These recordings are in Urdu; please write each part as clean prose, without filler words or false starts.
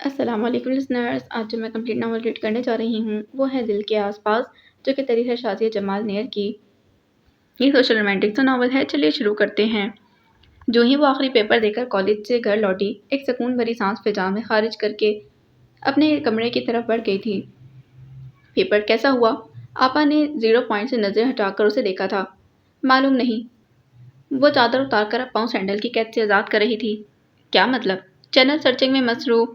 السلام علیکم لسنرز، آج جو میں کمپلیٹ ناول ریڈ کرنے جا رہی ہوں وہ ہے دل کے آس پاس، جو کہ تحریر ہے شازیہ جمال نیر کی۔ یہ سوشل رومانٹک سا ناول ہے، چلیے شروع کرتے ہیں۔ جو ہی وہ آخری پیپر دے کر کالج سے گھر لوٹی، ایک سکون بھری سانس فضا میں خارج کر کے اپنے کمرے کی طرف بڑھ گئی تھی۔ پیپر کیسا ہوا؟ آپا نے 0 پوائنٹ سے نظر ہٹا کر اسے دیکھا تھا۔ معلوم نہیں۔ وہ چادر اتار کر پاؤں سینڈل کی قید سے آزاد کر رہی تھی۔ کیا مطلب؟ چینل سرچنگ میں مصروف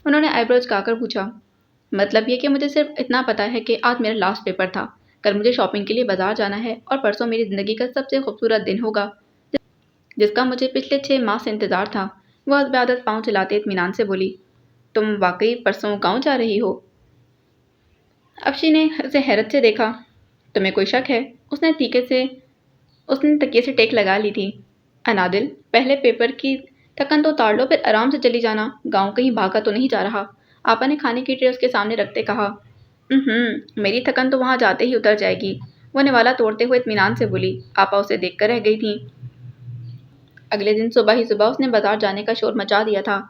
انہوں نے آئی برو جھکا کر پوچھا۔ مطلب یہ کہ مجھے صرف اتنا پتا ہے کہ آج میرا لاسٹ پیپر تھا، کل مجھے شاپنگ کے لیے بازار جانا ہے اور پرسوں میری زندگی کا سب سے خوبصورت دن ہوگا جس کا مجھے پچھلے 6 ماہ سے انتظار تھا۔ وہ حسب عادت پاؤں چلاتے اطمینان سے بولی۔ تم واقعی پرسوں گاؤں جا رہی ہو؟ افشی نے اسے حیرت سے دیکھا۔ تمہیں کوئی شک ہے؟ اس نے تکیے سے ٹیک لگا لی تھی۔ انادل، پہلے پیپر کی تھکن تو اتار لو، پھر آرام سے چلی جانا۔ گاؤں کہیں بھاگا تو نہیں جا رہا؟ آپا نے کھانے کی ٹرے اس کے سامنے رکھتے کہا۔ میری تھکن تو وہاں جاتے ہی اتر جائے گی، وہ نوالا توڑتے ہوئے اطمینان سے بولی۔ آپا اسے دیکھ کر رہ گئی تھیں۔ اگلے دن صبح ہی صبح اس نے بازار جانے کا شور مچا دیا تھا۔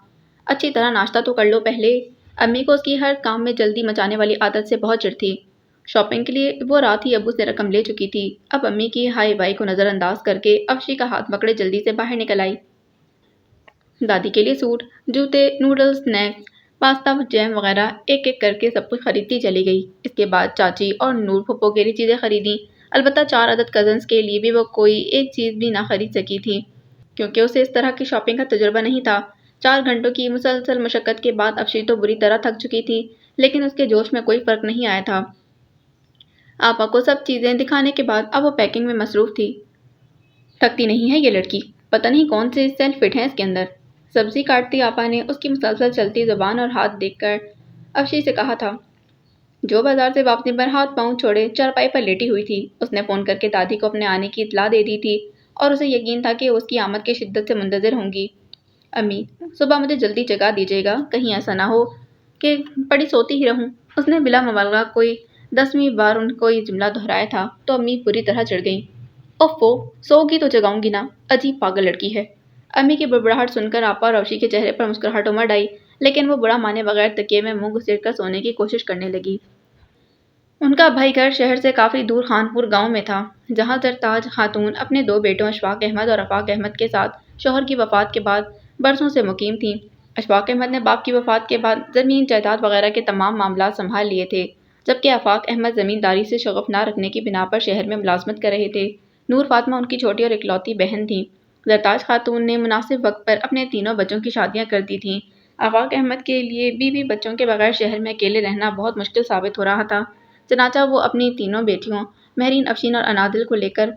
اچھی طرح ناشتہ تو کر لو پہلے۔ امی کو اس کی ہر کام میں جلدی مچانے والی عادت سے بہت چڑ تھی۔ شاپنگ کے لیے وہ رات ہی ابو سے رقم لے چکی تھی۔ اب امی کی ہائی بائی کو نظر انداز کر کے افشی کا ہاتھ پکڑے جلدی سے باہر نکل آئی۔ دادی کے لیے سوٹ، جوتے، نوڈلز، سنیکس، پاستا، جیم وغیرہ ایک ایک کر کے سب کچھ خریدتی چلی گئی۔ اس کے بعد چاچی اور نور پھپھو کے لیے چیزیں خریدیں۔ البتہ 4 عدد کزنز کے لیے بھی وہ کوئی ایک چیز بھی نہ خرید سکی تھی، کیونکہ اسے اس طرح کی شاپنگ کا تجربہ نہیں تھا۔ 4 گھنٹوں کی مسلسل مشقت کے بعد افشی تو بری طرح تھک چکی تھی، لیکن اس کے جوش میں کوئی فرق نہیں آیا تھا۔ آپا کو سب چیزیں دکھانے کے بعد اب وہ پیکنگ میں مصروف تھی۔ تھکتی نہیں ہے یہ لڑکی، پتہ نہیں کون سے سیل فٹ ہیں اس کے اندر۔ سبزی کاٹتی آپا نے اس کی مسلسل چلتی زبان اور ہاتھ دیکھ کر افشی سے کہا تھا، جو بازار سے واپسی پر ہاتھ پاؤں چھوڑے چارپائی پر لیٹی ہوئی تھی۔ اس نے فون کر کے دادی کو اپنے آنے کی اطلاع دے دی تھی اور اسے یقین تھا کہ اس کی آمد کی شدت سے منتظر ہوں گی۔ امی، صبح مجھے جلدی جگا دیجیے گا، کہیں ایسا نہ ہو کہ پڑی سوتی ہی رہوں۔ اس نے بلا مبالغہ کوئی 10ویں بار ان کو یہ جملہ دہرایا تھا تو امی پوری طرح چڑھ گئیں۔ اوفو، سوگی تو جگاؤں گی نا، عجیب پاگل لڑکی ہے۔ امی کی بڑبڑاہٹ سن کر آپا اور افشی کے چہرے پر مسکراہٹ امڑ آئی، لیکن وہ برا مانے بغیر تکیے میں منہ گھسیٹ کر سونے کی کوشش کرنے لگی۔ ان کا بھائی گھر شہر سے کافی دور خانپور گاؤں میں تھا، جہاں زرتاج خاتون اپنے 2 بیٹوں اشفاق احمد اور آفاق احمد کے ساتھ شوہر کی وفات کے بعد برسوں سے مقیم تھیں۔ اشفاق احمد نے باپ کی وفات کے بعد زمین جائیداد وغیرہ کے تمام معاملات سنبھال لیے تھے، جبکہ آفاق احمد زمینداری سے شغف نہ رکھنے کی بنا پر شہر میں ملازمت کر رہے تھے۔ نور فاطمہ ان کی چھوٹی اور اکلوتی بہن تھیں۔ زرتاج خاتون نے مناسب وقت پر اپنے تینوں بچوں کی شادیاں کر دی تھیں۔ آفاق احمد کے لیے بیوی بچوں کے بغیر شہر میں اکیلے رہنا بہت مشکل ثابت ہو رہا تھا، چنانچہ وہ اپنی تینوں بیٹیوں مہرین، افشین اور انادل کو لے کر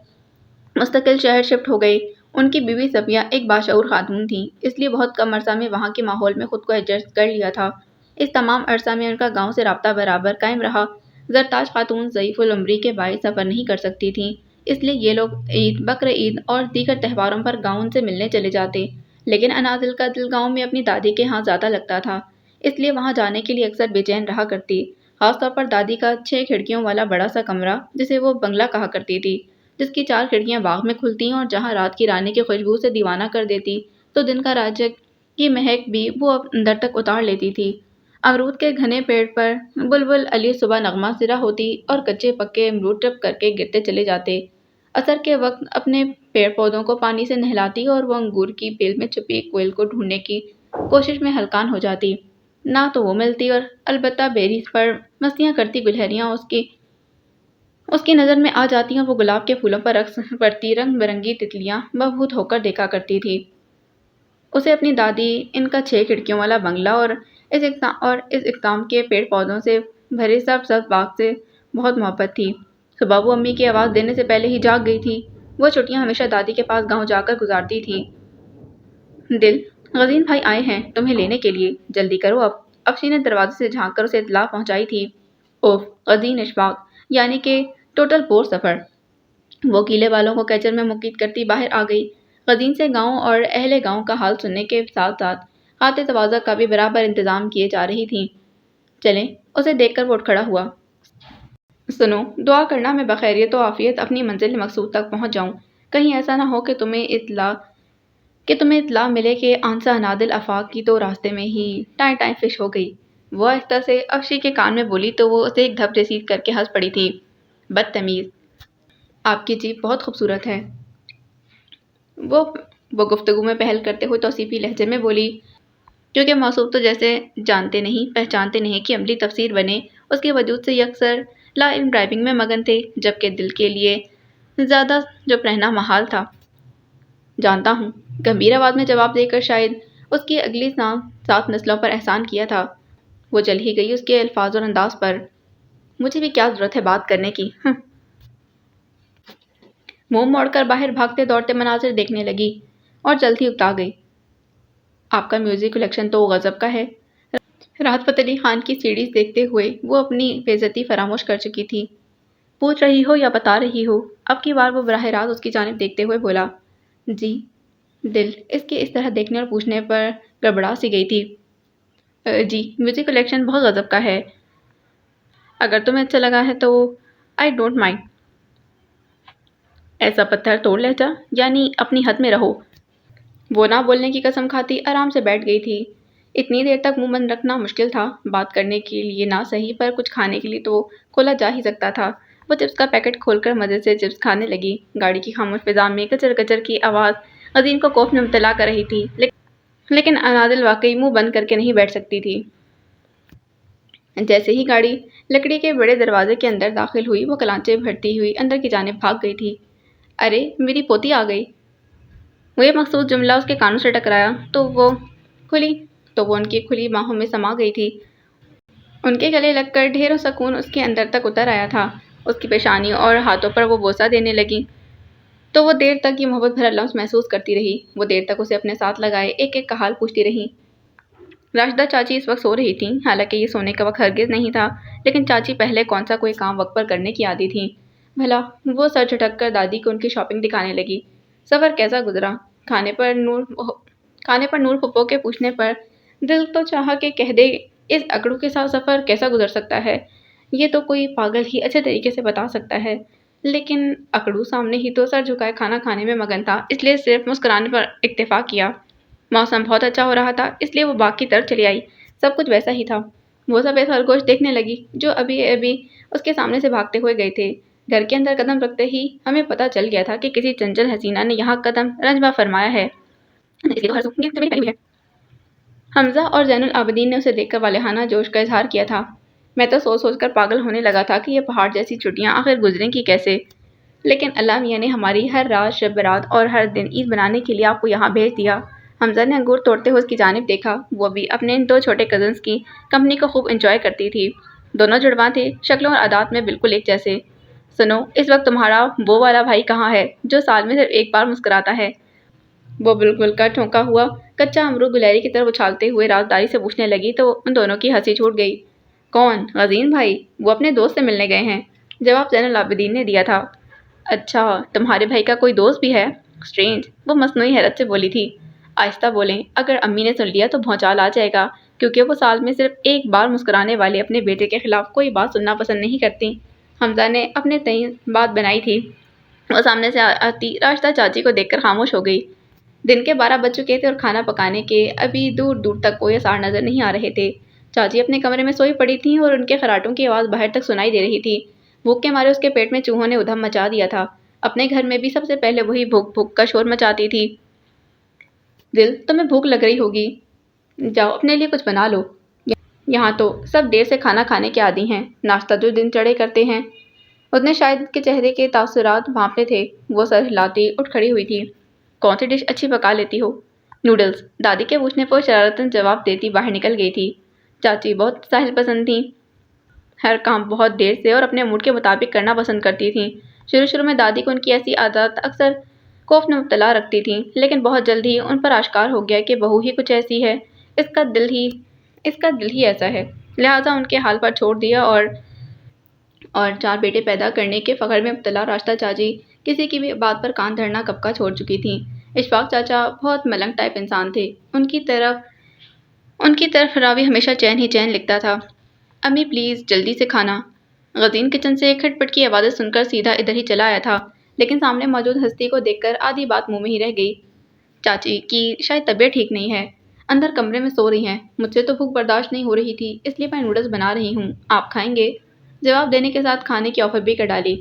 مستقل شہر شفٹ ہو گئے۔ ان کی بیوی صفیہ ایک باشعور خاتون تھیں، اس لیے بہت کم عرصہ میں وہاں کے ماحول میں خود کو ایڈجسٹ کر لیا تھا۔ اس تمام عرصہ میں ان کا گاؤں سے رابطہ برابر قائم رہا۔ زرتاج خاتون ضعیف العمری کے باعث سفر نہیں کر سکتی تھیں، اس لیے یہ لوگ عید، بقرعید اور دیگر تہواروں پر گاؤں ان سے ملنے چلے جاتے، لیکن انادل کا دل گاؤں میں اپنی دادی کے ہاں زیادہ لگتا تھا، اس لیے وہاں جانے کے لیے اکثر بے چین رہا کرتی، خاص طور پر دادی کا 6 کھڑکیوں والا بڑا سا کمرہ، جسے وہ بنگلہ کہا کرتی تھی، جس کی 4 کھڑکیاں باغ میں کھلتی اور جہاں رات کی رانی کی خوشبو سے دیوانہ کر دیتی تو دن کا راجک کی مہک بھی وہ اندر تک اتار لیتی تھی۔ امرود کے گھنے پیڑ پر بلبل علی صبح نغمہ سرا ہوتی اور کچے پکے امرود ٹپ کر کے گرتے چلے جاتے۔ عصر کے وقت اپنے پیڑ پودوں کو پانی سے نہلاتی اور وہ انگور کی بیل میں چھپی کوئل کو ڈھونڈنے کی کوشش میں ہلکان ہو جاتی، نہ تو وہ ملتی، اور البتہ بیریز پر مستیاں کرتی گلہریاں اس کی نظر میں آ جاتی اور وہ گلاب کے پھولوں پر رقص کرتی رنگ برنگی تتلیاں مبہوت ہو کر دیکھا کرتی تھی۔ اسے اپنی دادی، ان کا 6 کھڑکیوں والا بنگلہ اور اس اقسام کے پیڑ پودوں سے بھرے سبز باغ سے بہت محبت تھی۔ صبح وہ امی کی آواز دینے سے پہلے ہی جاگ گئی تھی۔ وہ چھٹیاں ہمیشہ دادی کے پاس گاؤں جا کر گزارتی تھیں۔ دل، غزین بھائی آئے ہیں تمہیں لینے کے لیے، جلدی کرو اب، افشی نے دروازے سے جھانک کر اسے اطلاع پہنچائی تھی۔ اوف، غزین اشفاق، یعنی کہ ٹوٹل بور سفر۔ وہ گیلے بالوں کو کیچر میں مکید کرتی باہر آ گئی۔ غزین سے گاؤں اور اہل گاؤں کا حال سننے کے ساتھ ساتھ خاطر تواضع کا بھی برابر انتظام کیے جا رہی تھیں۔ چلیں، اسے دیکھ کر وہ اٹھ کھڑا ہوا۔ سنو، دعا کرنا میں بخیریت و عافیت اپنی منزل مقصود تک پہنچ جاؤں، کہیں ایسا نہ ہو کہ تمہیں اطلاع کہ تمہیں اطلاع ملے کہ آنسا نادل آفاق کی تو راستے میں ہی ٹائیں ٹائیں فش ہو گئی۔ وہ آہستہ سے افشی کے کان میں بولی تو وہ اسے ایک دھپ رسید کر کے ہنس پڑی تھی۔ بدتمیز، آپ کی جیب بہت خوبصورت ہے، وہ وہ گفتگو میں پہل کرتے ہوئے توصیفی لہجے میں بولی، کیونکہ موصوف تو جیسے جانتے نہیں پہچانتے نہیں کہ عملی تفسیر بنے، اس کے وجود سے یکسر لا علم ڈرائیونگ میں مگن تھے، جبکہ دل کے لیے زیادہ چپ رہنا محال تھا۔ جانتا ہوں، گمبھیر آواز میں جواب دے کر شاید اس کی اگلی 7 نسلوں پر احسان کیا تھا۔ وہ جل ہی گئی اس کے الفاظ اور انداز پر۔ مجھے بھی کیا ضرورت ہے بات کرنے کی؟ منہ موڑ کر باہر بھاگتے دوڑتے مناظر دیکھنے لگی اور جلد ہی اکتا گئی۔ آپ کا میوزک کلیکشن تو غضب کا ہے۔ راحت فتح علی خان کی سیڑھی دیکھتے ہوئے وہ اپنی بے عزتی فراموش کر چکی تھی۔ پوچھ رہی ہو یا بتا رہی ہو؟ اب کی بار وہ براہ راست اس کی جانب دیکھتے ہوئے بولا۔ جی۔ دل اس کے اس طرح دیکھنے اور پوچھنے پر گڑبڑا سی گئی تھی۔ جی، میوزک کلیکشن بہت غضب کا ہے۔ اگر تمہیں اچھا لگا ہے تو آئی ڈونٹ مائنڈ۔ ایسا پتھر توڑ لہجہ، یعنی اپنی حد میں رہو۔ وہ نہ بولنے کی قسم کھاتی آرام سے بیٹھ گئی تھی۔ اتنی دیر تک منہ بند رکھنا مشکل تھا، بات کرنے کے لیے نہ صحیح پر کچھ کھانے کے لیے تو کھولا جا ہی سکتا تھا۔ وہ چپس کا پیکٹ کھول کر مزے سے چپس کھانے لگی۔ گاڑی کی خاموش فضا میں کچر کچر کی آواز عظیم کو خوف میں مبتلا کر رہی تھی، لیکن انادل واقعی منہ بند کر کے نہیں بیٹھ سکتی تھی۔ جیسے ہی گاڑی لکڑی کے بڑے دروازے کے اندر داخل ہوئی، وہ کلانچے بھرتی ہوئی اندر کی جانب بھاگ گئی تھی۔ ارے میری پوتی آ گئی! وہ یہ مخصوص جملہ اس کے کانوں سے ٹکرایا تو وہ ان کی کھلی باہوں میں سما گئی تھی۔ ان کے گلے لگ کر ڈھیروں سکون اس کے اندر تک اتر آیا تھا۔ اس کی پیشانی اور ہاتھوں پر وہ بوسہ دینے لگی تو وہ دیر تک یہ محبت بھرا لمس محسوس کرتی رہی۔ وہ دیر تک اسے اپنے ساتھ لگائے ایک ایک کا حال پوچھتی رہی۔ راشدہ چاچی اس وقت سو رہی تھیں، حالانکہ یہ سونے کا وقت ہرگز نہیں تھا، لیکن چاچی پہلے کون سا کوئی کام وقت پر کرنے کی عادی تھیں۔ بھلا وہ سر جھٹک کر دادی کو ان کی شاپنگ دکھانے لگی۔ سفر کیسا گزرا؟ کھانے پر نور پھپھو کے پوچھنے پر دل تو چاہا کہ کہہ دے، اس اکڑو کے ساتھ سفر کیسا گزر سکتا ہے؟ یہ تو کوئی پاگل ہی اچھے طریقے سے بتا سکتا ہے، لیکن اکڑو سامنے ہی تو سر جھکائے کھانا کھانے میں مگن تھا، اس لیے صرف مسکرانے پر اکتفا کیا۔ موسم بہت اچھا ہو رہا تھا، اس لیے وہ باغ کی طرف چلی آئی۔ سب کچھ ویسا ہی تھا۔ وہ سفید خرگوش دیکھنے لگی جو ابھی اس کے سامنے سے بھاگتے ہوئے گئے تھے۔ گھر کے اندر قدم رکھتے ہی ہمیں پتہ چل گیا تھا کہ کسی چنچل حسینہ نے یہاں قدم رنجبا فرمایا ہے۔ حمزہ اور زین العابدین نے اسے دیکھ کر والہانہ جوش کا اظہار کیا تھا۔ میں تو سوچ سوچ کر پاگل ہونے لگا تھا کہ یہ پہاڑ جیسی چھٹیاں آخر گزریں گی کیسے، لیکن اللہ میاں نے ہماری ہر رات شب برات اور ہر دن عید بنانے کے لیے آپ کو یہاں بھیج دیا۔ حمزہ نے انگور توڑتے ہوئے اس کی جانب دیکھا۔ وہ بھی اپنے ان 2 چھوٹے کزنز کی کمپنی کو خوب انجوائے کرتی تھی۔ دونوں جڑواں تھے، شکلوں اور عادات میں بالکل ایک جیسے۔ سنو، اس وقت تمہارا وہ والا بھائی کہاں ہے جو سال میں صرف ایک بار مسکراتا ہے؟ وہ بالکل کا ٹھونکا ہوا کچا امرود گلیری کی طرف اچھالتے ہوئے رازداری سے پوچھنے لگی تو ان دونوں کی ہنسی چھوٹ گئی۔ کون؟ غزین بھائی؟ وہ اپنے دوست سے ملنے گئے ہیں، جواب زین العابدین نے دیا تھا۔ اچھا، تمہارے بھائی کا کوئی دوست بھی ہے؟ اسٹرینج، وہ مصنوعی حیرت سے بولی تھی۔ آہستہ بولیں، اگر امی نے سن لیا تو بھونچال آ جائے گا، کیونکہ وہ سال میں صرف ایک بار مسکرانے والے اپنے بیٹے کے خلاف کوئی بات سننا پسند نہیں کرتی۔ حمزہ نے اپنے تئیں بات بنائی تھی۔ وہ سامنے سے آتی راشدہ چاچی کو دیکھ کر خاموش ہو گئی۔ دن کے 12 بج چکے تھے اور کھانا پکانے کے ابھی دور دور تک کوئی آثار نظر نہیں آ رہے تھے۔ چاچی اپنے کمرے میں سوئی پڑی تھیں اور ان کے خراٹوں کی آواز باہر تک سنائی دے رہی تھی۔ بھوک کے مارے اس کے پیٹ میں چوہوں نے ادھم مچا دیا تھا۔ اپنے گھر میں بھی سب سے پہلے وہی بھوک بھوک کا شور مچاتی تھی۔ دل، تمہیں بھوک لگ رہی ہوگی، جاؤ اپنے لیے کچھ بنا لو۔ یہاں تو سب دیر سے کھانا کھانے کے عادی ہیں، ناشتہ جو دن چڑھے کرتے ہیں۔ اس نے شاید کے چہرے کے تاثرات بھانپے تھے۔ وہ سر ہلاتی اٹھ کھڑی ہوئی تھی۔ کون سی ڈش اچھی پکا لیتی ہو؟ نوڈلز، دادی کے پوچھنے پر شرارتاً جواب دیتی باہر نکل گئی تھی۔ چاچی بہت ساحل پسند تھیں، ہر کام بہت دیر سے اور اپنے موڈ کے مطابق کرنا پسند کرتی تھیں۔ شروع میں دادی کو ان کی ایسی عادات اکثر خوف میں مبتلا رکھتی تھیں، لیکن بہت جلد ہی ان پر آشکار ہو گیا کہ بہو ہی کچھ ایسی ہے، اس کا دل ہی ایسا ہے، لہٰذا ان کے حال پر چھوڑ دیا اور 4 بیٹے پیدا کرنے کے فخر میں مبتلا راشدہ چاچی کسی کی بھی بات پر کان دھرنا کب کا چھوڑ چکی تھیں۔ اشفاق چاچا بہت ملنگ ٹائپ انسان تھے۔ ان کی طرف راوی ہمیشہ چین ہی چین لکھتا تھا۔ امی پلیز جلدی سے کھانا۔ غزین کچن سے کھٹ پٹ کی آوازیں سن کر سیدھا ادھر ہی چلا آیا تھا، لیکن سامنے موجود ہستی کو دیکھ کر آدھی بات منہ میں ہی رہ گئی۔ چاچی کی شاید طبیعت ٹھیک نہیں ہے، اندر کمرے میں سو رہی ہیں۔ مجھ سے تو بھوک برداشت نہیں ہو رہی تھی، اس لیے میں نوڈلز بنا رہی ہوں، آپ کھائیں گے؟ جواب دینے کے ساتھ کھانے کی آفر بھی کر ڈالی۔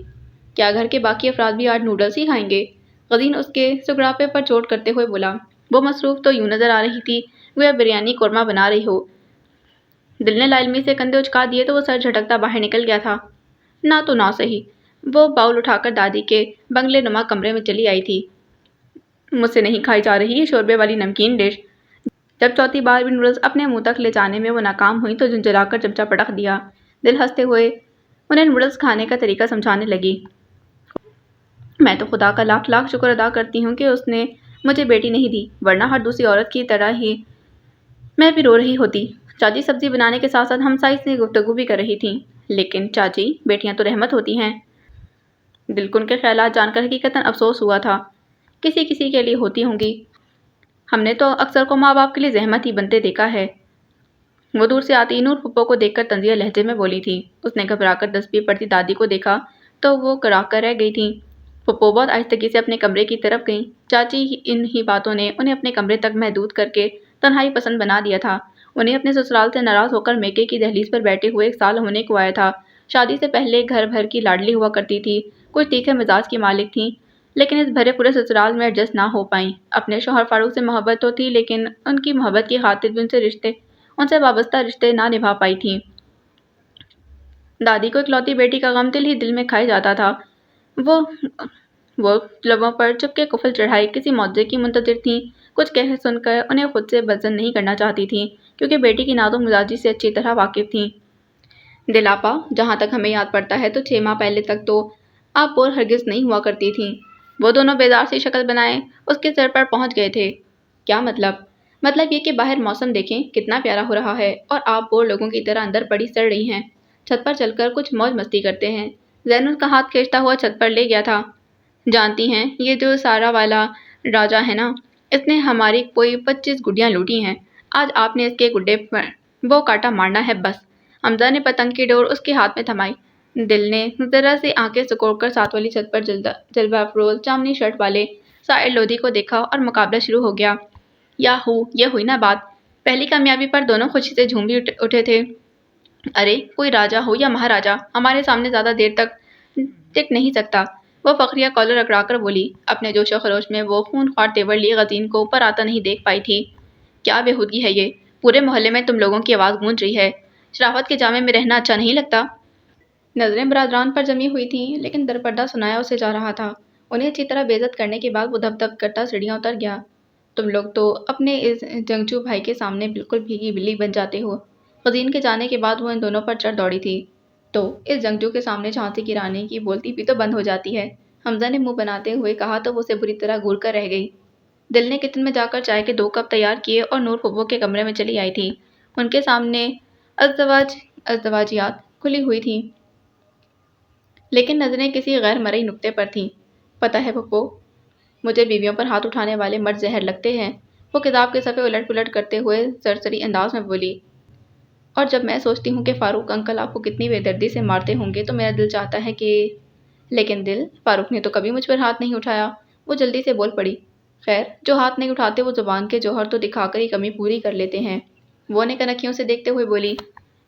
کیا گھر کے باقی افراد بھی آج نوڈلز ہی کھائیں گے؟ غزین اس کے سگڑاپے پر چوٹ کرتے ہوئے بولا۔ وہ مصروف تو یوں نظر آ رہی تھی گویا بریانی قورمہ بنا رہی ہو۔ دل نے لا علمی سے کندھے اچکا دیے تو وہ سر جھٹکتا باہر نکل گیا تھا۔ نہ تو نہ صحیح، وہ باؤل اٹھا کر دادی کے بنگلے نما کمرے میں چلی آئی تھی۔ مجھ سے نہیں کھائی جا رہی یہ شوربے والی نمکین ڈش۔ جب چوتھی بار بھی نوڈلز اپنے منہ تک لے جانے میں وہ ناکام ہوئی تو جھنجھلا کر چمچہ پٹک دیا۔ دل ہنستے ہوئے انہیں نوڈلز کھانے کا طریقہ سمجھانے لگی۔ میں تو خدا کا لاکھ لاکھ شکر ادا کرتی ہوں کہ اس نے مجھے بیٹی نہیں دی، ورنہ ہر دوسری عورت کی طرح ہی میں بھی رو رہی ہوتی۔ چاچی سبزی بنانے کے ساتھ ساتھ ہمسائی سے گفتگو بھی کر رہی تھیں۔ لیکن چاچی، بیٹیاں تو رحمت ہوتی ہیں۔ دل کو ان کے خیالات جان کر حقیقتاً افسوس ہوا تھا۔ کسی کسی کے لیے ہوتی ہوں گی، ہم نے تو اکثر کو ماں باپ کے لیے زحمت ہی بنتے دیکھا ہے۔ وہ دور سے آتی نور پھپھو کو دیکھ کر طنزیہ لہجے میں بولی تھی۔ اس نے گھبرا کر تسبیح پڑھتی دادی کو دیکھا تو وہ کڑا کر رہ گئی تھیں۔ پھپھو بہت آہستگی سے اپنے کمرے کی طرف گئیں۔ چاچی ان ہی باتوں نے انہیں اپنے کمرے تک محدود کر کے تنہائی پسند بنا دیا تھا۔ انہیں اپنے سسرال سے ناراض ہو کر میکے کی دہلیز پر بیٹھے ہوئے 1 سال ہونے کو آیا تھا۔ شادی سے پہلے گھر بھر کی لاڈلی ہوا کرتی تھی، کچھ تیکھے مزاج کی مالک تھیں، لیکن اس بھرے پورے سسرال میں ایڈجسٹ نہ ہو پائیں۔ اپنے شوہر فاروق سے محبت تو تھی، لیکن ان کی محبت کی خاطر بھی ان سے وابستہ رشتے نہ نبھا پائی تھیں۔ دادی کو اکلوتی بیٹی کا غم دل ہی دل میں کھائے جاتا تھا۔ وہ لبوں پر چپکے قفل چڑھائے کسی معجزے کی منتظر تھیں۔ کچھ کہہ سن کر انہیں خود سے بدظن نہیں کرنا چاہتی تھیں، کیونکہ بیٹی کی نازک مزاجی سے اچھی طرح واقف تھیں۔ دل آپا، جہاں تک ہمیں یاد پڑتا ہے تو 6 ماہ پہلے تک تو آپ بور ہرگز نہیں ہوا کرتی تھیں۔ وہ دونوں بیزار سی شکل بنائے اس کے سر پر پہنچ گئے تھے۔ کیا مطلب؟ مطلب یہ کہ باہر موسم دیکھیں کتنا پیارا ہو رہا ہے اور آپ بور لوگوں کی طرح اندر پڑی سڑ رہی ہیں۔ چھت پر چل کر کچھ موج مستی کرتے ہیں۔ زینب کا ہاتھ کھینچتا ہوا چھت پر لے گیا تھا۔ جانتی ہیں یہ جو سارا والا راجا ہے نا، اس نے ہماری کوئی 25 گڈیاں لوٹی ہیں۔ آج آپ نے اس کے گڈے پر وہ کاٹا مارنا ہے بس۔ حمزہ نے پتنگ کی ڈور اس کے ہاتھ میں تھمائی۔ دل نے ذرا سی آنکھیں سکوڑ کر ساتھ والی چھت پر جلوہ افروز جامنی شرٹ والے سائر لودھی کو دیکھا اور مقابلہ شروع ہو گیا۔ یاہو، یہ ہوئی نا بات۔ پہلی کامیابی پر دونوں خوشی سے جھوم بھی اٹھے تھے۔ ارے کوئی راجا ہو یا مہاراجا، ہمارے سامنے زیادہ دیر تک ٹک نہیں سکتا، وہ فخریہ کالر اکڑا کر بولی۔ اپنے جوش و خروش میں وہ خون خوار تیور لیے غزین کو اوپر آتا نہیں دیکھ پائی تھی۔ کیا بےہودگی ہے یہ، پورے محلے میں تم لوگوں کی آواز گونج رہی ہے۔ شرافت کے جامے میں رہنا اچھا نہیں لگتا؟ نظریں برادران پر جمی ہوئی تھیں، لیکن درپردہ سنایا اسے جا رہا تھا۔ انہیں اچھی طرح بے عزت کرنے کے بعد وہ دھپ دھپ کرتا سیڑھیاں اتر گیا۔ تم لوگ تو اپنے اس جنگجو بھائی کے سامنے بالکل بھیگی بلی بن جاتے ہو۔ غزین کے جانے کے بعد وہ ان دونوں پر چڑھ دوڑی تھی۔ تو اس جنگجو کے سامنے جھانسی کی رانی کی بولتی بھی تو بند ہو جاتی ہے، حمزہ نے منہ بناتے ہوئے کہا تو وہ اسے بری طرح گھور کر رہ گئی۔ دل نے کچن میں جا کر چائے کے 2 کپ تیار کیے اور نور پھپھو کے کمرے میں چلی آئی تھی۔ ان کے سامنے ازدواجیات کھلی ہوئی تھیں، لیکن نظریں کسی غیر مرئی نکتے پر تھیں۔ پتہ ہے پھپھو، مجھے بیویوں پر ہاتھ اٹھانے والے مرد زہر لگتے ہیں، وہ کتاب کے صفحے الٹ پلٹ کرتے ہوئے سرسری انداز میں بولی۔ اور جب میں سوچتی ہوں کہ فاروق انکل آپ کو کتنی بے دردی سے مارتے ہوں گے تو میرا دل چاہتا ہے کہ… لیکن دل، فاروق نے تو کبھی مجھ پر ہاتھ نہیں اٹھایا، وہ جلدی سے بول پڑی۔ خیر، جو ہاتھ نہیں اٹھاتے وہ زبان کے جوہر تو دکھا کر ہی کمی پوری کر لیتے ہیں، وہ انہیں کنکھیوں سے دیکھتے ہوئے بولی۔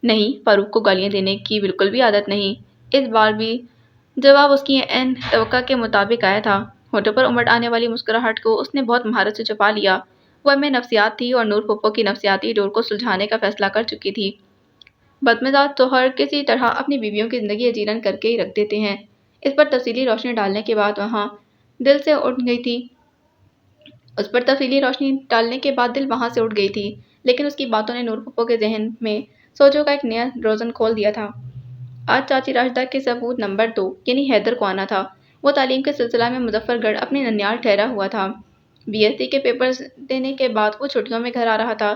نہیں، فاروق کو گالیاں دینے کی بالکل بھی عادت نہیں۔ اس بار بھی جواب اس کی عین توقع کے مطابق آیا تھا۔ ہونٹوں پر امڑ آنے والی مسکراہٹ کو اس نے بہت مہارت سے چھپا لیا۔ وہ علم نفسیات تھی اور نور پھپھو کی نفسیاتی ڈور کو سلجھانے کا فیصلہ کر چکی تھی۔ بدمزاج شوہر کسی طرح اپنی بیویوں کی زندگی اجیرن کر کے ہی رکھ دیتے ہیں، اس پر تفصیلی روشنی ڈالنے کے بعد دل وہاں سے اٹھ گئی تھی، لیکن اس کی باتوں نے نور پھپھو کے ذہن میں سوچوں کا ایک نیا روزن کھول دیا تھا۔ آج چاچی راشدہ کے ثبوت نمبر 2 یعنی حیدر کو آنا تھا۔ وہ تعلیم کے سلسلہ میں مظفر گڑھ اپنے ننیال ٹھہرا ہوا تھا۔ BSc کے پیپرز دینے کے بعد وہ چھٹیوں میں گھر آ رہا تھا۔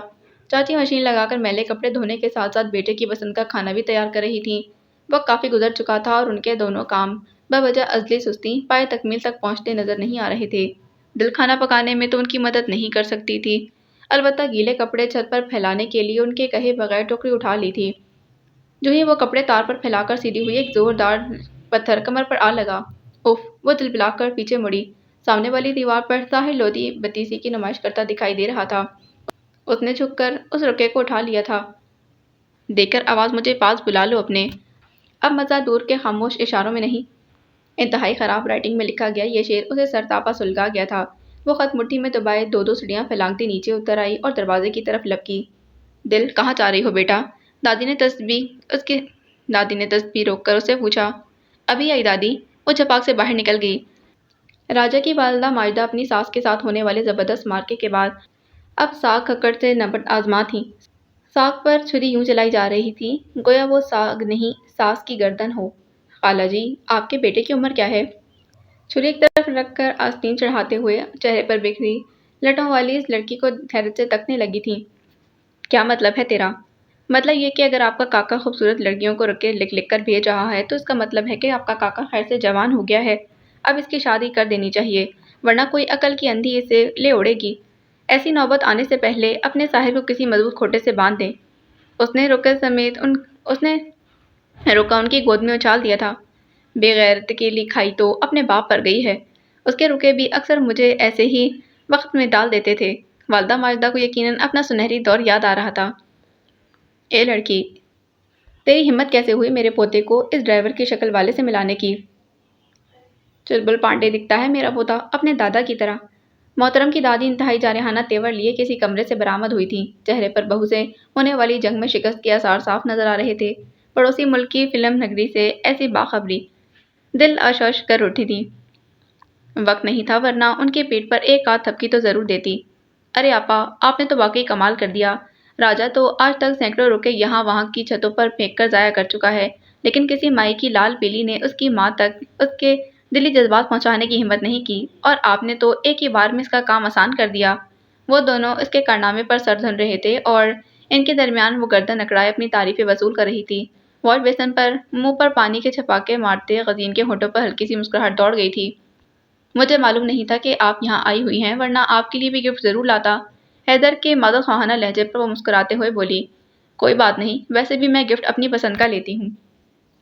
چاچی مشین لگا کر میلے کپڑے دھونے کے ساتھ ساتھ بیٹے کی پسند کا کھانا بھی تیار کر رہی تھیں۔ وقت کافی گزر چکا تھا اور ان کے دونوں کام بوجہ ازلی سستی پائے تکمیل تک پہنچتے نظر نہیں آ رہے تھے۔ دل کھانا پکانے میں تو ان کی مدد نہیں کر سکتی تھی، البتہ گیلے کپڑے چھت پر پھیلانے کے لیے ان کے کہے بغیر ٹوکری اٹھا لی تھی۔ جو ہی وہ کپڑے تار پر پھیلا کر سیدھی ہوئی، ایک زوردار پتھر کمر پر آ لگا۔ اف! وہ دل بلا کر پیچھے مڑی۔ سامنے والی دیوار پر ساحل لودھی بتیسی کی نمائش کرتا دکھائی دے رہا تھا۔ اس نے جھک کر اس رکے کو اٹھا لیا تھا۔ دیکھ کر آواز مجھے پاس بلا لو اپنے۔ اب مزہ دور کے خاموش اشاروں میں نہیں، انتہائی خراب رائٹنگ میں لکھا گیا یہ شعر اسے سرتاپا سلگا گیا تھا۔ وہ خط مٹھی میں دبائے دو دو سیڑھیاں پھلانگتی نیچے اتر آئی اور دروازے کی طرف لپکی۔ دل کہاں جا رہی ہو بیٹا؟ دادی نے تسبیح روک کر اسے پوچھا۔ ابھی آئی دادی۔ وہ جھپاک سے باہر نکل گئی۔ راجا کی والدہ ماجدہ اپنی ساس کے ساتھ ہونے والے زبردست معرکے کے بعد اب ساگ کھکڑ سے نبرد آزما تھیں۔ ساگ پر چھری یوں چلائی جا رہی تھی گویا وہ ساگ نہیں ساس کی گردن ہو۔ خالہ جی، آپ کے بیٹے کی عمر کیا ہے؟ چھری ایک طرف رکھ کر آستین چڑھاتے ہوئے چہرے پر بکھری لٹوں والی اس لڑکی کو حیرت سے تکنے لگی تھیں۔ کیا مطلب ہے تیرا؟ مطلب یہ کہ اگر آپ کا کاکا خوبصورت لڑکیوں کو رکے لکھ لکھ کر بھیج رہا ہے تو اس کا مطلب ہے کہ آپ کا کاکا خیر سے جوان ہو گیا ہے۔ اب اس کی شادی کر دینی چاہیے ورنہ کوئی عقل کی اندھی اسے لے اڑے گی۔ ایسی نوبت آنے سے پہلے اپنے صاحب کو کسی مضبوط کھوٹے سے باندھ دیں۔ اس نے رکا ان کی گود میں اچھال دیا تھا۔ بے غیرت کی لکھائی تو اپنے باپ پر گئی ہے۔ اس کے رکے بھی اکثر مجھے ایسے ہی وقت میں ڈال دیتے تھے۔ والدہ ماجدہ کو یقیناً اپنا سنہری دور یاد آ رہا تھا۔ اے لڑکی، تیری ہمت کیسے ہوئی میرے پوتے کو اس ڈرائیور کی شکل والے سے ملانے کی؟ چلبل پانڈے دکھتا ہے میرا پوتا، اپنے دادا کی طرح۔ محترم کی دادی انتہائی جارحانہ تیور لیے کسی کمرے سے برآمد ہوئی تھیں۔ چہرے پر بہو سے ہونے والی جنگ میں شکست کے آثار صاف نظر آ رہے تھے۔ پڑوسی ملک کی فلم نگری سے ایسی باخبری دل اشش کر اٹھی تھی۔ وقت نہیں تھا ورنہ ان کی پیٹھ پر ایک آدھ تھپکی تو ضرور دیتی۔ ارے آپا، آپ نے تو واقعی کمال کر دیا۔ راجا تو آج تک سینکڑوں روکے یہاں وہاں کی چھتوں پر پھینک کر ضائع کر چکا ہے لیکن کسی مائی کی لال پیلی نے اس کی ماں تک اس کے دلی جذبات پہنچانے کی ہمت نہیں کی اور آپ نے تو ایک ہی بار میں اس کا کام آسان کر دیا۔ وہ دونوں اس کے کارنامے پر سر دھن رہے تھے اور ان کے درمیان وہ گردن اکڑائے اپنی تعریفیں وصول کر رہی تھی۔ واش بیسن پر منہ پر پانی کے چھپاکے مارتے غزین کے ہونٹوں پر ہلکی سی مسکراہٹ دوڑ گئی تھی۔ مجھے معلوم نہیں تھا کہ آپ یہاں آئی ہوئی ہیں ورنہ آپ کے لیے بھی گفٹ ضرور لاتا۔ حیدر کے مادت خواہانہ لہجے پر وہ مسکراتے ہوئے بولی۔ کوئی بات نہیں، ویسے بھی میں گفٹ اپنی پسند کا لیتی ہوں۔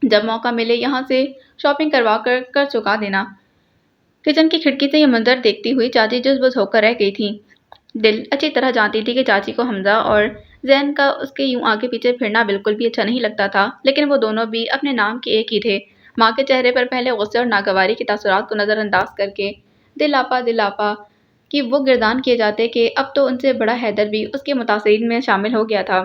جب موقع ملے یہاں سے شاپنگ کروا کر چکا دینا۔ کچن کی کھڑکی سے یہ منظر دیکھتی ہوئی چاچی جذبز ہو کر رہ گئی تھی۔ دل اچھی طرح جانتی تھی کہ چاچی کو حمزہ اور زین کا اس کے یوں آگے پیچھے پھرنا بالکل بھی اچھا نہیں لگتا تھا لیکن وہ دونوں بھی اپنے نام کے ایک ہی تھے۔ ماں کے چہرے پر پہلے غصے اور ناگواری کے تاثرات کو نظر انداز کر کے دل آپا کہ وہ گردان کیے جاتے کہ اب تو ان سے بڑا حیدر بھی اس کے متاثرین میں شامل ہو گیا تھا۔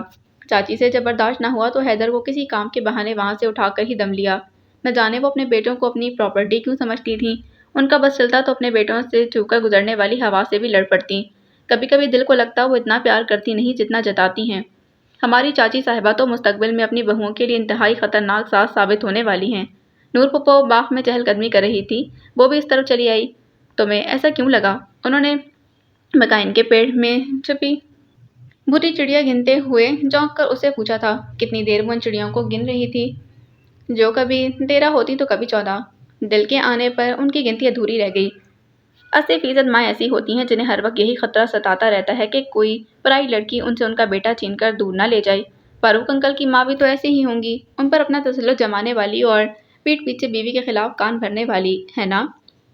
چاچی سے جب برداشت نہ ہوا تو حیدر کو کسی کام کے بہانے وہاں سے اٹھا کر ہی دم لیا۔ نہ جانے وہ اپنے بیٹوں کو اپنی پراپرٹی کیوں سمجھتی تھیں۔ ان کا بس چلتا تو اپنے بیٹوں سے چھو کر گزرنے والی ہوا سے بھی لڑ پڑتی۔ کبھی کبھی دل کو لگتا وہ اتنا پیار کرتی نہیں جتنا جتاتی ہیں۔ ہماری چاچی صاحبہ تو مستقبل میں اپنی بہوؤں کے لیے انتہائی خطرناک ساز ثابت ہونے والی ہیں۔ نور پھپھو باغ میں چہل قدمی کر رہی تھی، وہ بھی اس طرف چلی آئی۔ تمہیں ایسا کیوں لگا؟ انہوں نے مکائن کے پیڑ میں چھپی بھوری چڑیا گنتے ہوئے جونک کر اسے پوچھا تھا۔ کتنی دیر وہ ان چڑیوں کو گن رہی تھی جو کبھی 13 ہوتی تو کبھی 14۔ دل کے آنے پر ان کی گنتی ادھوری رہ گئی۔ 80% ماں ایسی ہوتی ہیں جنہیں ہر وقت یہی خطرہ ستاتا رہتا ہے کہ کوئی پرائی لڑکی ان سے ان کا بیٹا چھین کر دور نہ لے جائے۔ فاروق انکل کی ماں بھی تو ایسی ہی ہوں گی، ان پر اپنا تسلط جمانے والی اور پیٹھ پیچھے بیوی کے خلاف کان بھرنے والی، ہے نا؟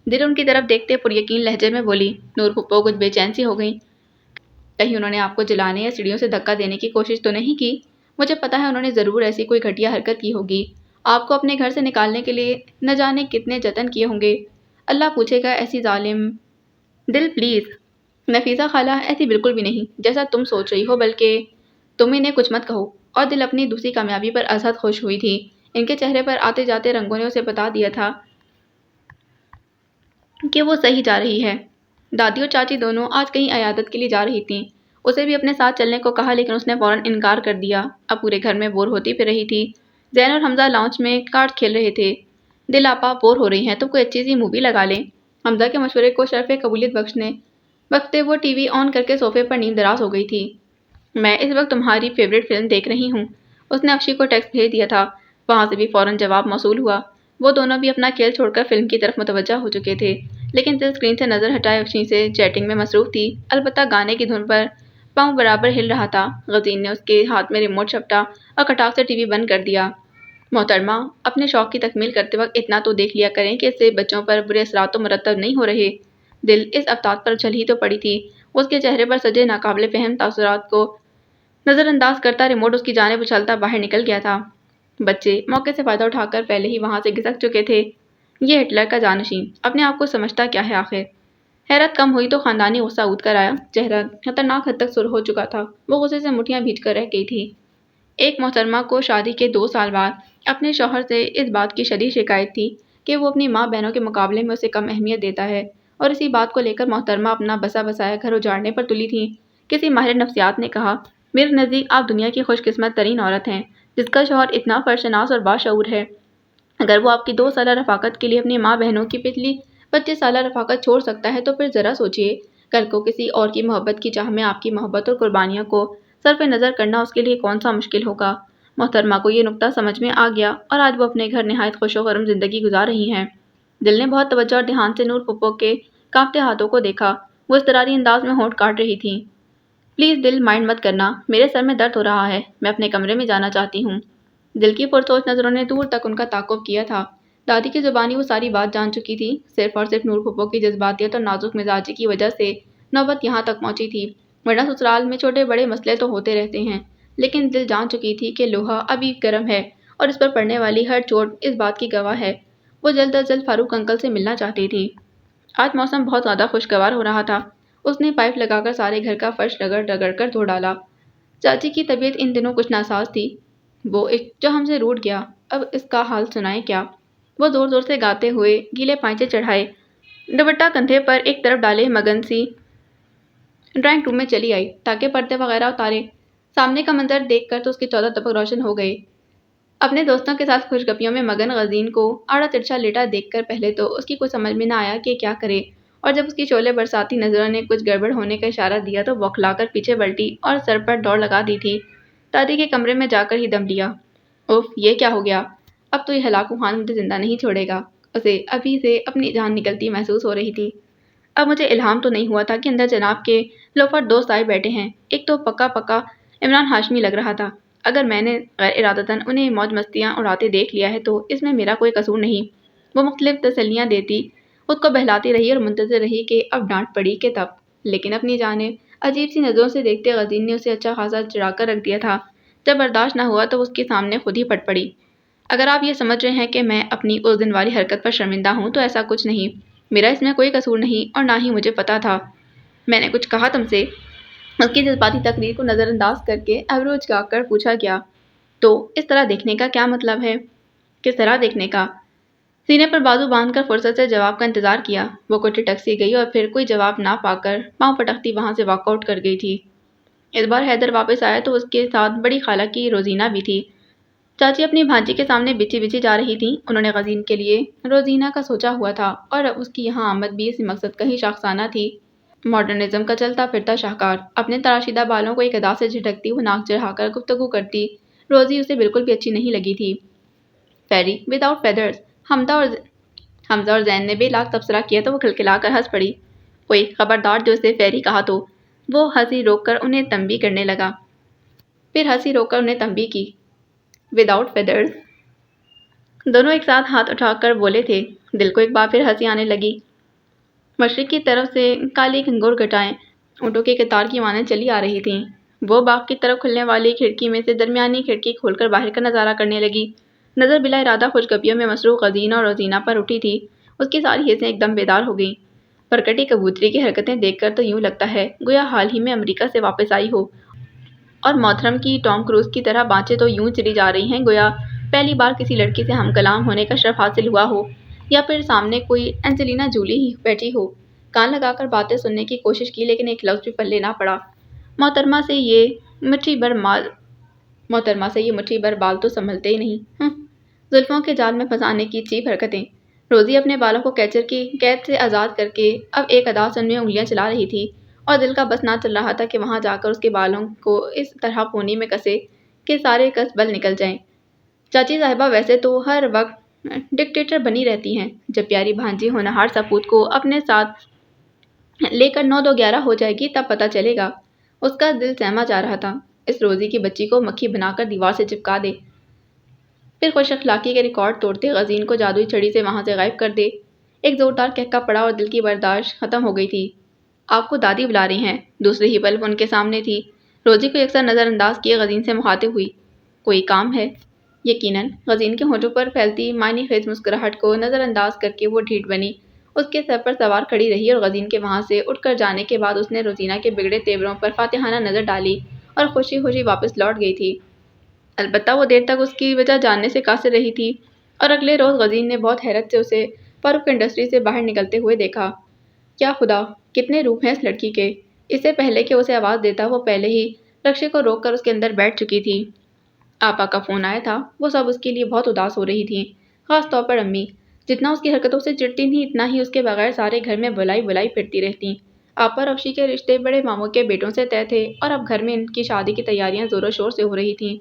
دل ان کی طرف دیکھتے پر یقین لہجے میں بولی۔ نور پھپھو کچھ بے چین سی ہو گئیں۔ کہیں انہوں نے آپ کو جلانے یا سیڑھیوں سے دھکا دینے کی کوشش تو نہیں کی؟ مجھے پتا ہے انہوں نے ضرور ایسی کوئی گھٹیا حرکت کی ہوگی۔ آپ کو اپنے گھر سے نکالنے کے لیے نہ جانے کتنے جتن کیے ہوں گے۔ اللہ پوچھے گا ایسی ظالم۔ دل پلیز۔ نفیسہ خالہ ایسی بالکل بھی نہیں جیسا تم سوچ رہی ہو، بلکہ تم انہیں کچھ مت کہو۔ اور دل اپنی دوسری کامیابی پر ازحد خوش ہوئی تھی۔ ان کے چہرے پر آتے جاتے رنگوں نے اسے بتا دیا تھا کہ وہ صحیح جا رہی ہے۔ دادی اور چاچی دونوں آج کہیں عیادت کے لیے جا رہی تھیں۔ اسے بھی اپنے ساتھ چلنے کو کہا لیکن اس نے فوراً انکار کر دیا۔ اب پورے گھر میں بور ہوتی پھر رہی تھی۔ زین اور حمزہ لاؤنج میں کارڈ کھیل رہے تھے۔ دل آپا بور ہو رہی ہیں تو کوئی اچھی سی مووی لگا لیں۔ حمزہ کے مشورے کو شرف قبولیت بخشتے وہ ٹی وی آن کر کے صوفے پر نیم دراز ہو گئی تھی۔ میں اس وقت تمہاری فیوریٹ فلم دیکھ رہی ہوں۔ اس نے افشی کو ٹیکسٹ بھیج دیا تھا۔ وہاں سے بھی فوراً جواب موصول ہوا۔ وہ دونوں بھی اپنا کھیل چھوڑ کر فلم کی طرف متوجہ ہو چکے تھے لیکن دل اسکرین سے نظر ہٹائے افشی سے چیٹنگ میں مصروف تھی۔ البتہ گانے کی دھن پر پاؤں برابر ہل رہا تھا۔ غزین نے اس کے ہاتھ میں ریموٹ جھپٹا اور کٹاف سے ٹی وی بند کر دیا۔ محترمہ، اپنے شوق کی تکمیل کرتے وقت اتنا تو دیکھ لیا کریں کہ اس سے بچوں پر برے اثرات تو مرتب نہیں ہو رہے۔ دل اس افتاد پر اچھل ہی تو پڑی تھی، اس کے چہرے پر سجے ناقابل فہم تاثرات کو نظر انداز کرتا ریموٹ اس کی جانب اچھلتا باہر نکل گیا تھا۔ بچے موقع سے فائدہ اٹھا کر پہلے ہی وہاں سے گھسک چکے تھے۔ یہ ہٹلر کا جانشین اپنے آپ کو سمجھتا کیا ہے آخر؟ حیرت کم ہوئی تو خاندانی غصہ اٹھ کر آیا، چہرہ خطرناک حد تک سرخ ہو چکا تھا، وہ غصے سے مٹھیاں بھیج کر رہ گئی تھی۔ ایک محترمہ کو شادی کے 2 سال بعد اپنے شوہر سے اس بات کی شدید شکایت تھی کہ وہ اپنی ماں بہنوں کے مقابلے میں اسے کم اہمیت دیتا ہے، اور اسی بات کو لے کر محترمہ اپنا بسا بسایا گھر اجاڑنے پر تلی تھیں۔ کسی ماہر نفسیات نے کہا، میرے نزدیک آپ دنیا کی خوش قسمت ترین عورت ہیں جس کا شوہر اتنا فرشناس اور باشعور ہے۔ اگر وہ آپ کی 2 سالہ رفاقت کے لیے اپنی ماں بہنوں کی پچھلی 25 سالہ رفاقت چھوڑ سکتا ہے تو پھر ذرا سوچئے، کل کو کسی اور کی محبت کی چاہ میں آپ کی محبت اور قربانیوں کو صرف نظر کرنا اس کے لیے کون سا مشکل ہوگا۔ محترمہ کو یہ نکتہ سمجھ میں آ گیا اور آج وہ اپنے گھر نہایت خوش و خرم زندگی گزار رہی ہیں۔ دل نے بہت توجہ اور دھیان سے نور پھپھو کے کانپتے ہاتھوں کو دیکھا، وہ اضطراری انداز میں ہونٹ کاٹ رہی تھیں۔ پلیز دل، مائنڈ مت کرنا، میرے سر میں درد ہو رہا ہے، میں اپنے کمرے میں جانا چاہتی ہوں۔ دل کی پرسوچ نظروں نے دور تک ان کا تعاقب کیا تھا۔ دادی کی زبانی وہ ساری بات جان چکی تھی، صرف اور صرف نور پھپھو کی جذباتیت اور نازک مزاجی کی وجہ سے نوبت یہاں تک پہنچی تھی، ورنہ سسرال میں چھوٹے بڑے مسئلے تو ہوتے رہتے ہیں، لیکن دل جان چکی تھی کہ لوہا ابھی گرم ہے اور اس پر پڑنے والی ہر چوٹ اس بات کی گواہ ہے۔ وہ جلد از جلد فاروق انکل سے ملنا چاہتی تھی۔ آج موسم بہت زیادہ خوشگوار ہو رہا تھا۔ اس نے پائپ لگا کر سارے گھر کا فرش رگڑ رگڑ کر دھو ڈالا۔ چاچی کی طبیعت ان دنوں کچھ ناساز تھی۔ وہ عشق جو ہم سے روٹھ گیا، اب اس کا حال سنائیں کیا؟ وہ زور زور سے گاتے ہوئے گیلے پائچے چڑھائے دوپٹہ کندھے پر ایک طرف ڈالے مگن سی ڈرائنگ روم میں چلی آئی تاکہ پردے وغیرہ اتارے۔ سامنے کا منظر دیکھ کر تو اس کے 14 دپک روشن ہو گئے۔ اپنے دوستوں کے ساتھ خوش گپیوں میں مگن غزین کو آڑا ترچھا لیٹا دیکھ کر پہلے تو اس کی کچھ سمجھ میں نہ آیا کہ کیا کرے، اور جب اس کی شعلے برساتی نظروں نے کچھ گڑبڑ ہونے کا اشارہ دیا تو بوکھلا کر پیچھے پلٹی اور سر پر دوڑ لگا دی تھی۔ دادی کے کمرے میں جا کر ہی دم لیا۔ اوف، یہ کیا ہو گیا؟ اب تو یہ ہلاکو خان مجھے زندہ نہیں چھوڑے گا۔ اسے ابھی سے اپنی جان نکلتی محسوس ہو رہی تھی۔ اب مجھے الہام تو نہیں ہوا تھا کہ اندر جناب کے لوفر دوست آئے بیٹھے ہیں۔ ایک تو پکا پکا عمران ہاشمی لگ رہا تھا۔ اگر میں نے غیر ارادتاً انہیں موج مستیاں اڑاتے دیکھ لیا ہے تو اس میں میرا کوئی قصور نہیں۔ وہ مختلف تسلیاں دیتی خود کو بہلاتی رہی اور منتظر رہی کہ اب ڈانٹ پڑی کہ تب، لیکن اپنی جانب عجیب سی نظروں سے دیکھتے غزین نے اسے اچھا خاصا چڑھا کر رکھ دیا تھا۔ جب برداشت نہ ہوا تو اس کے سامنے خود ہی پھٹ پڑی۔ اگر آپ یہ سمجھ رہے ہیں کہ میں اپنی اس دن والی حرکت پر شرمندہ ہوں تو ایسا کچھ نہیں، میرا اس میں کوئی قصور نہیں اور نہ ہی مجھے پتا تھا۔ میں نے کچھ کہا تم سے؟ اس کی جذباتی تقریر کو نظر انداز کر کے ابرو اچکا کر پوچھا گیا۔ تو اس طرح دیکھنے کا کیا مطلب ہے؟ کس طرح دیکھنے کا؟ سینے پر بازو باندھ کر فرصت سے جواب کا انتظار کیا۔ وہ کچھ ٹھٹک سی گئی اور پھر کوئی جواب نہ پا کر پاؤں پٹکتی وہاں سے واک آؤٹ کر گئی تھی۔ اس بار حیدر واپس آیا تو اس کے ساتھ بڑی خالہ کی روزینہ بھی تھی۔ چاچی اپنی بھانجی کے سامنے بچی بچی جا رہی تھیں۔ انہوں نے غزین کے لیے روزینہ کا سوچا ہوا تھا اور اب اس کی یہاں آمد بھی اسی مقصد کا ہی شاخسانہ تھی۔ ماڈرنزم کا چلتا پھرتا شاہکار اپنے تراشیدہ بالوں کو ایک ادا سے جھٹکتی وہ ناک چڑھا کر گفتگو کرتی۔ روزی اسے بالکل بھی اچھی نہیں لگی تھی۔ فیری وداؤٹ فیدرز، حمزہ اور زین نے بے لاگ تبصرہ کیا تو وہ کھلکھلا کر ہنس پڑی۔ کوئی خبردار جو اسے فیری کہا تو۔ وہ ہنسی روک کر انہیں تنبیہ کرنے لگا، پھر ہنسی روک کر انہیں تنبیہ کی۔ Without feathers? دونوں ایک ساتھ ہاتھ اٹھا کر بولے تھے۔ دل کو ایک بار پھر ہنسی آنے لگی۔ مشرق کی طرف سے کالی گھنگور گھٹائیں اونٹوں کے قطار کی مانند چلی آ رہی تھیں۔ وہ باغ کی طرف کھلنے والی کھڑکی میں سے درمیانی کھڑکی کھول کر باہر کا نظارہ کرنے لگی۔ نظر بلا ارادہ خوش گپیوں میں مصروف غزین اور روزینہ پر اٹھی تھی۔ اس کی ساری حسیں ایک دم بیدار ہو گئیں۔ پرکٹی کبوتری کی حرکتیں دیکھ کر تو یوں لگتا ہے گویا حال ہی میں امریکہ سے واپس آئی ہو، اور محترم کی ٹام کروز کی طرح بانچیں تو یوں چلی جا رہی ہیں گویا پہلی بار کسی لڑکی سے ہم کلام ہونے کا شرف حاصل ہوا ہو، یا پھر سامنے کوئی اینجلینا جولی ہی بیٹھی ہو۔ کان لگا کر باتیں سننے کی کوشش کی لیکن ایک لفظ بھی پلے نہ پڑا۔ محترمہ سے یہ مٹھی بھر بال تو سنبھلتے ہی نہیں۔ زلفوں کے جال میں پھنسانے کی چیپ حرکتیں۔ روزی اپنے بالوں کو کیچر کی قید سے آزاد کر کے اب ایک ادا سے ان میں انگلیاں چلا رہی تھی، اور دل کا بس نہ چل رہا تھا کہ وہاں جا کر اس کے بالوں کو اس طرح پونی میں کسے کہ سارے کس بل نکل جائیں۔ چاچی صاحبہ ویسے تو ہر وقت ڈکٹیٹر بنی رہتی ہیں، جب پیاری بھانجی ہونہار سپوت کو اپنے ساتھ لے کر 9-2-11 ہو جائے گی تب پتہ چلے گا۔ اس کا دل سہما جا رہا تھا، اس روزی کی بچی کو مکھی بنا کر دیوار سے چپکا دے، پھر خوش اخلاقی کے ریکارڈ توڑتے غزین کو جادوئی چھڑی سے وہاں سے غائب کر دے۔ ایک زوردار کہکا پڑا اور دل کی برداشت ختم ہو گئی تھی۔ آپ کو دادی بلا رہی ہیں۔ دوسری ہی پل وہ ان کے سامنے تھی۔ روزی کو یکسر نظر انداز کیے غزین سے مخاطب ہوئی۔ کوئی کام ہے؟ یقیناً۔ غزین کے ہونٹوں پر پھیلتی معنی خیز مسکراہٹ کو نظر انداز کر کے وہ ڈھیٹ بنی، اس کے سر پر سوار کھڑی رہی اور غزین کے وہاں سے اٹھ کر جانے کے بعد اس نے روزینہ کے بگڑے تیوروں پر فاتحانہ نظر ڈالی اور خوشی خوشی واپس لوٹ گئی تھی۔ البتہ وہ دیر تک اس کی وجہ جاننے سے قاصر رہی تھی اور اگلے روز غزین نے بہت حیرت سے اسے فاروق انڈسٹری سے باہر نکلتے ہوئے دیکھا۔ کیا خدا، کتنے روپ ہیں اس لڑکی کے! اس سے پہلے کہ اسے آواز دیتا وہ پہلے ہی رکشے کو روک کر اس کے اندر بیٹھ چکی تھی۔ آپا کا فون آیا تھا۔ وہ سب اس کے لیے بہت اداس ہو رہی تھیں، خاص طور پر امی۔ جتنا اس کی حرکتوں سے چڑھتی تھیں اتنا ہی اس کے بغیر سارے گھر میں بلائی بلائی پھرتی رہتیں۔ آپا اور افشی کے رشتے بڑے ماموں کے بیٹوں سے طے تھے اور اب گھر میں ان کی شادی کی تیاریاں زور و شور سے ہو رہی تھیں۔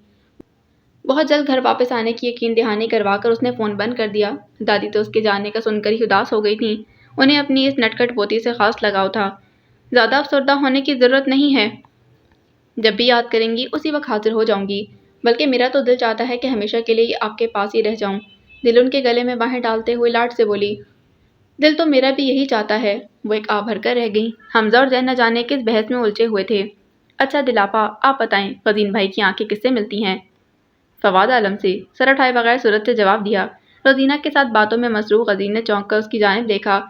بہت جلد گھر واپس آنے کی یقین دہانی کروا کر اس نے فون بند کر دیا۔ دادی تو اس کے جانے کا سن کر ہی اداس ہو گئی تھیں۔ انہیں اپنی اس نٹکھٹ پوتی سے خاص لگاؤ تھا۔ زیادہ افسردہ ہونے کی ضرورت نہیں ہے۔ جب بھی یاد کریں گی اسی وقت حاضر ہو جاؤں گی، بلکہ میرا تو دل چاہتا ہے کہ ہمیشہ کے لیے آپ کے پاس ہی رہ جاؤں۔ دل ان کے گلے میں باہیں ڈالتے ہوئے لاڈ سے بولی۔ دل تو میرا بھی یہی چاہتا ہے۔ وہ ایک آہ بھر کر رہ گئی۔ حمزہ اور زین نہ جانے کس بحث میں الجھے ہوئے تھے۔ اچھا دلاپا، آپ بتائیں غزین بھائی کی آنکھیں کس سے ملتی ہیں؟ فواد عالم سے، سر اٹھائے بغیر صورت سے جواب دیا۔ روزینہ کے ساتھ باتوں میں مصروف غزین نے چونک کر اس کی جانب دیکھا۔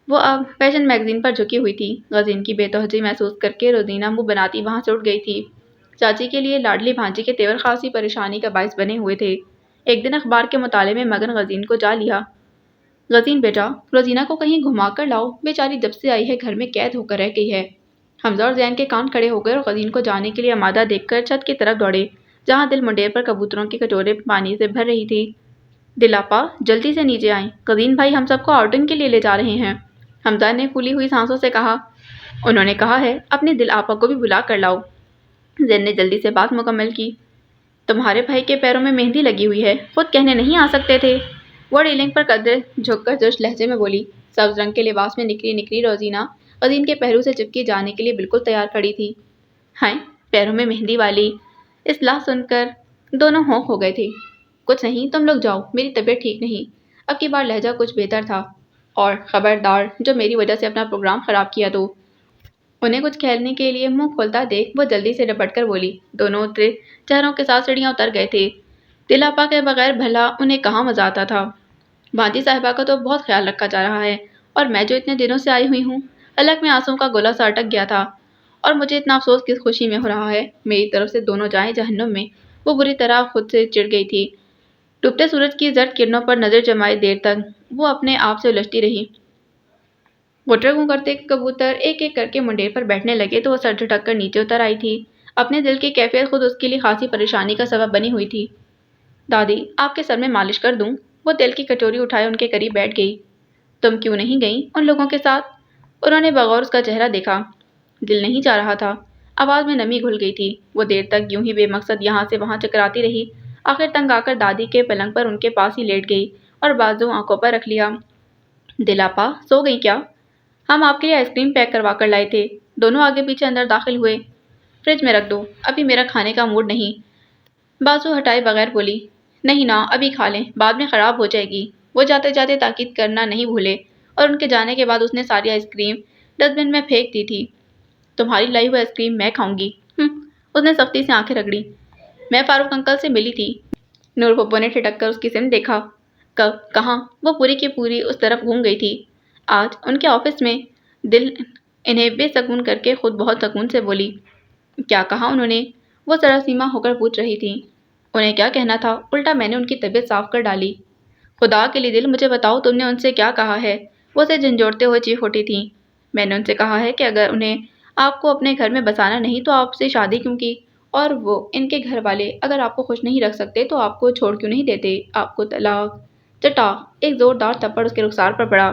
وہ اب فیشن میگزین پر جھکی ہوئی تھی۔ غزین کی بے توجہی محسوس کر کے روزینہ منہ بناتی وہاں سے اٹھ گئی تھی۔ چاچی کے لیے لاڈلی بھانجی کے تیور خاصی پریشانی کا باعث بنے ہوئے تھے۔ ایک دن اخبار کے مطالعے میں مگن غزین کو جا لیا۔ غزین بیٹا، روزینہ کو کہیں گھما کر لاؤ، بیچاری جب سے آئی ہے گھر میں قید ہو کر رہ گئی ہے۔ حمزہ اور زین کے کان کھڑے ہو گئے اور غزین کو جانے کے لیے آمادہ دیکھ کر چھت کی طرف دوڑے، جہاں دل منڈیر پر کبوتروں کے کٹورے پانی سے بھر رہی تھی۔ دلاپا، جلدی سے نیچے آئیں، غزین بھائی ہم سب کو آؤٹنگ کے لیے لے جا رہے ہیں، حمزہ نے پھولی ہوئی سانسوں سے کہا۔ انہوں نے کہا ہے اپنے دل آپا کو بھی بلا کر لاؤ، زین نے جلدی سے بات مکمل کی۔ تمہارے بھائی کے پیروں میں مہندی لگی ہوئی ہے، خود کہنے نہیں آ سکتے تھے؟ وہ ریلنگ پر قدرے جھک کر جوش لہجے میں بولی۔ سبز رنگ کے لباس میں نکری نکری روزینہ غزین کے پہلو سے چپکی جانے کے لیے بالکل تیار کھڑی تھی۔ ہائے، پیروں میں مہندی والی اصطلاح سن کر دونوں ہونک ہو گئے تھے۔ کچھ نہیں، تم لوگ جاؤ، میری طبیعت ٹھیک نہیں۔ اب کی بار لہجہ کچھ بہتر تھا۔ اور خبردار جو میری وجہ سے اپنا پروگرام خراب کیا تو۔ انہیں کچھ کھیلنے کے لیے منہ کھولتا دیکھ وہ جلدی سے رپٹ کر بولی۔ دونوں اترے چہروں کے ساتھ سیڑھیاں اتر گئے تھے۔ دلاپا کے بغیر بھلا انہیں کہاں مزہ آتا تھا؟ بھانجی صاحبہ کا تو بہت خیال رکھا جا رہا ہے، اور میں جو اتنے دنوں سے آئی ہوئی ہوں، حلق میں آنسوں کا گولا سا اٹک گیا تھا، اور مجھے اتنا افسوس کس خوشی میں ہو رہا ہے، میری طرف سے دونوں جائیں جہنم میں۔ وہ بری طرح خود سے چڑ گئی تھی۔ ڈوبتے سورج کی زرد کرنوں پر نظر جمائے دیر تک وہ اپنے آپ سے الجھتی رہی۔ گٹر کرتے کبوتر ایک ایک کر کے منڈیر پر بیٹھنے لگے تو وہ سر جھٹک کر نیچے اتر آئی تھی۔ اپنے دل کی کیفیت خود اس کے لیے خاصی پریشانی کا سبب بنی ہوئی تھی۔ دادی، آپ کے سر میں مالش کر دوں؟ وہ تیل کی کٹوری اٹھائے ان کے قریب بیٹھ گئی۔ تم کیوں نہیں گئیں ان لوگوں کے ساتھ؟ انہوں نے بغور اس کا چہرہ دیکھا۔ دل نہیں چاہ رہا تھا۔ آواز میں نمی گھل گئی تھی۔ وہ دیر تک یوں ہی بے مقصد یہاں سے وہاں چکراتی رہی، آخر تنگ آ کر دادی کے پلنگ پر ان کے پاس ہی لیٹ گئی اور بازو آنکھوں پر رکھ لیا۔ دلاپا، سو گئی کیا؟ ہم آپ کے لیے آئس کریم پیک کروا کر لائے تھے۔ دونوں آگے پیچھے اندر داخل ہوئے۔ فریج میں رکھ دو، ابھی میرا کھانے کا موڈ نہیں، بازو ہٹائے بغیر بولی۔ نہیں نا، ابھی کھا لیں، بعد میں خراب ہو جائے گی۔ وہ جاتے جاتے تاکید کرنا نہیں بھولے، اور ان کے جانے کے بعد اس نے ساری آئس کریم ڈسٹ بن میں پھینک دی تھی۔ تمہاری لائی ہوئی آئس کریم میں کھاؤں گی۔ اس نے سختی سے آنکھیں رگڑی۔ میں فاروق انکل سے ملی تھی۔ نور پھپھو نے ٹھٹک کر اس کی سمت دیکھا۔ کب؟ کہاں؟ وہ پوری کی پوری اس طرف گھوم گئی تھی۔ آج ان کے آفس میں۔ دل انہیں بے سکون کر کے خود بہت سکون سے بولی۔ کیا کہا انہوں نے؟ وہ سراسیمہ ہو کر پوچھ رہی تھی۔ انہیں کیا کہنا تھا، الٹا میں نے ان کی طبیعت صاف کر ڈالی۔ خدا کے لیے دل، مجھے بتاؤ تم نے ان سے کیا کہا ہے؟ وہ اسے جھنجھوڑتے ہوئے چیخ اٹھی تھیں۔ میں نے ان سے کہا ہے کہ اگر انہیں آپ کو اپنے گھر میں بسانا نہیں تو آپ سے شادی کیوں کی، اور وہ ان کے گھر والے اگر آپ کو خوش نہیں رکھ سکتے تو آپ کو چھوڑ کیوں نہیں دیتے، آپ کو طلاق۔ چٹا! ایک زوردار تھپڑ اس کے رخسار پر پڑا۔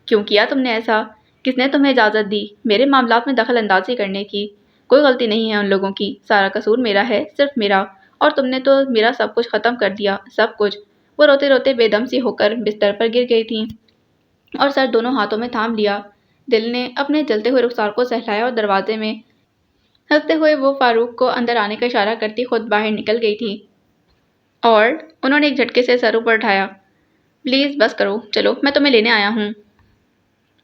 کیوں کیا تم نے ایسا؟ کس نے تمہیں اجازت دی میرے معاملات میں دخل اندازی کرنے کی؟ کوئی غلطی نہیں ہے ان لوگوں کی، سارا قصور میرا ہے، صرف میرا، اور تم نے تو میرا سب کچھ ختم کر دیا، سب کچھ۔ وہ روتے روتے بے دم سی ہو کر بستر پر گر گئی تھیں اور سر دونوں ہاتھوں میں تھام لیا۔ دل نے اپنے جلتے ہوئے رخسار کو سہلایا اور دروازے میں ہنستے ہوئے وہ فاروق کو اندر آنے کا اشارہ کرتی خود باہر نکل گئی تھی۔ اور انہوں نے ایک جھٹکے سے سر اوپر اٹھایا۔ پلیز بس کرو، چلو میں تمہیں لینے آیا ہوں۔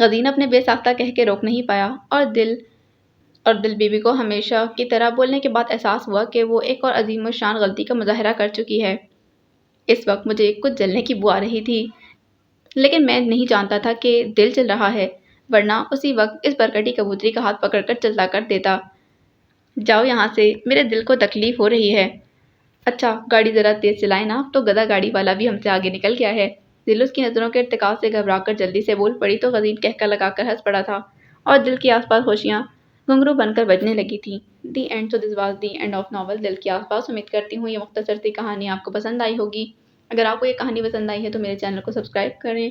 غزین اپنے بے ساختہ کہہ کے روک نہیں پایا اور دل بیوی کو ہمیشہ کی طرح بولنے کے بعد احساس ہوا کہ وہ ایک اور عظیم الشان غلطی کا مظاہرہ کر چکی ہے۔ اس وقت مجھے کچھ جلنے کی بو آ رہی تھی، لیکن میں نہیں جانتا تھا کہ دل جل رہا ہے، ورنہ اسی وقت اس برکٹی کبوتری کا ہاتھ پکڑ کر چلتا کر دیتا۔ جاؤ یہاں سے، میرے دل کو تکلیف ہو رہی ہے۔ اچھا گاڑی ذرا تیز چلائیں نا، تو گدھا گاڑی والا بھی ہم سے آگے نکل گیا ہے۔ دل اس کی نظروں کے ارتکاز سے گھبرا کر جلدی سے بول پڑی تو غزین کہکا لگا کر ہنس پڑا تھا اور دل کے آس پاس ہوشیاں گھنگرو بن کر بجنے لگی تھیں۔ The end. So this was the end of novel دل کے آس پاس۔ امید کرتی ہوں یہ مختصر سی کہانی آپ کو پسند آئی ہوگی۔ اگر آپ کو یہ کہانی پسند آئی ہے تو میرے چینل کو سبسکرائب کریں